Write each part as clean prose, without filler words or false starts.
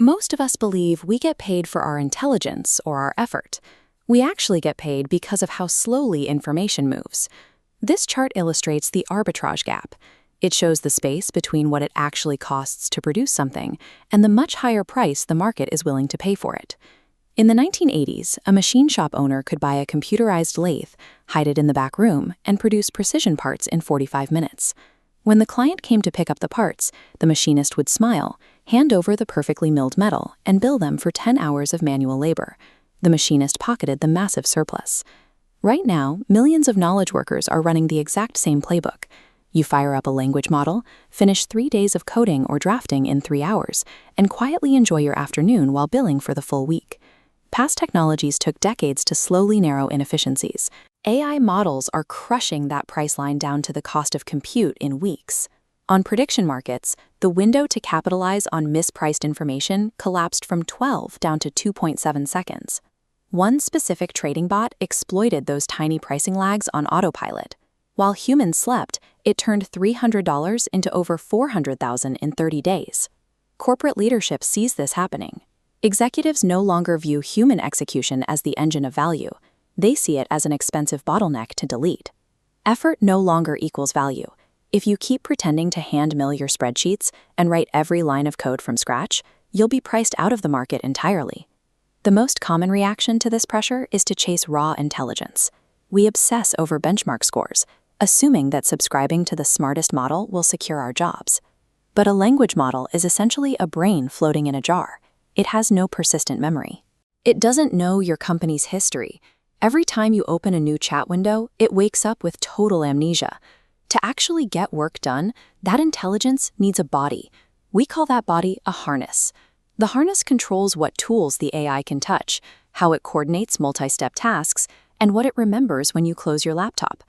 Most of us believe we get paid for our intelligence or our effort. We actually get paid because of how slowly information moves. This chart illustrates the arbitrage gap. It shows the space between what it actually costs to produce something and the much higher price the market is willing to pay for it. In the 1980s, a machine shop owner could buy a computerized lathe, hide it in the back room, and produce precision parts in 45 minutes. When the client came to pick up the parts, the machinist would smile, hand over the perfectly milled metal, and bill them for 10 hours of manual labor. The machinist pocketed the massive surplus. Right now, millions of knowledge workers are running the exact same playbook. You fire up a language model, finish 3 days of coding or drafting in 3 hours, and quietly enjoy your afternoon while billing for the full week. Past technologies took decades to slowly narrow inefficiencies. AI models are crushing that price line down to the cost of compute in weeks. On prediction markets, the window to capitalize on mispriced information collapsed from 12 down to 2.7 seconds. One specific trading bot exploited those tiny pricing lags on autopilot. While humans slept, it turned $300 into over $400,000 in 30 days. Corporate leadership sees this happening. Executives no longer view human execution as the engine of value. They see it as an expensive bottleneck to delete. Effort no longer equals value. If you keep pretending to hand-mill your spreadsheets and write every line of code from scratch, you'll be priced out of the market entirely. The most common reaction to this pressure is to chase raw intelligence. We obsess over benchmark scores, assuming that subscribing to the smartest model will secure our jobs. But a language model is essentially a brain floating in a jar. It has no persistent memory. It doesn't know your company's history. Every time you open a new chat window, it wakes up with total amnesia. To actually get work done, that intelligence needs a body. We call that body a harness. The harness controls what tools the AI can touch, how it coordinates multi-step tasks, and what it remembers when you close your laptop.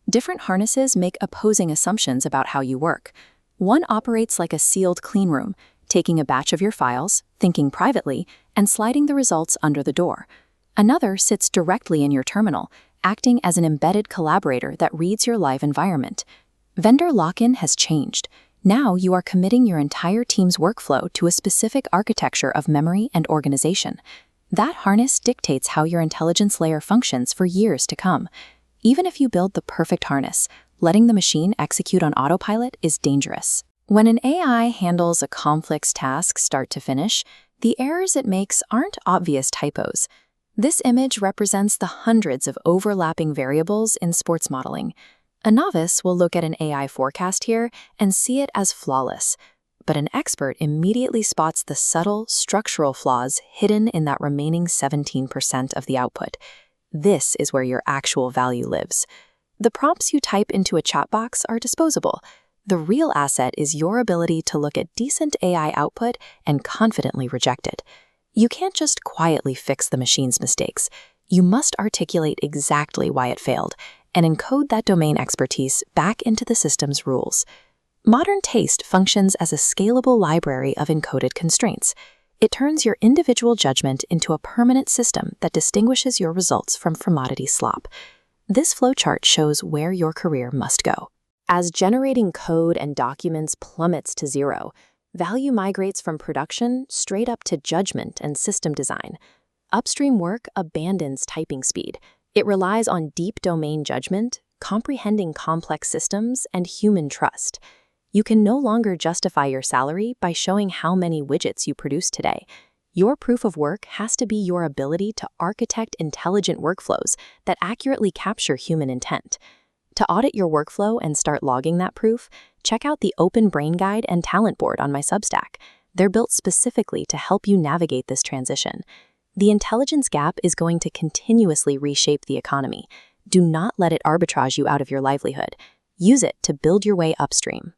Different harnesses make opposing assumptions about how you work. One operates like a sealed cleanroom, taking a batch of your files, thinking privately, and sliding the results under the door. Another sits directly in your terminal, acting as an embedded collaborator that reads your live environment. Vendor lock-in has changed. Now you are committing your entire team's workflow to a specific architecture of memory and organization. That harness dictates how your intelligence layer functions for years to come. Even if you build the perfect harness, letting the machine execute on autopilot is dangerous. When an AI handles a complex task start to finish, the errors it makes aren't obvious typos. This image represents the hundreds of overlapping variables in sports modeling. A novice will look at an AI forecast here and see it as flawless, but an expert immediately spots the subtle structural flaws hidden in that remaining 17% of the output. This is where your actual value lives. The prompts you type into a chat box are disposable. The real asset is your ability to look at decent AI output and confidently reject it. You can't just quietly fix the machine's mistakes. You must articulate exactly why it failed and encode that domain expertise back into the system's rules. Modern taste functions as a scalable library of encoded constraints. It turns your individual judgment into a permanent system that distinguishes your results from commodity slop. This flowchart shows where your career must go. As generating code and documents plummets to zero, value migrates from production straight up to judgment and system design. Upstream work abandons typing speed. It relies on deep domain judgment, comprehending complex systems, and human trust. You can no longer justify your salary by showing how many widgets you produced today. Your proof of work has to be your ability to architect intelligent workflows that accurately capture human intent. To audit your workflow and start logging that proof, check out the Open Brain Guide and Talent Board on my Substack. They're built specifically to help you navigate this transition. The intelligence gap is going to continuously reshape the economy. Do not let it arbitrage you out of your livelihood. Use it to build your way upstream.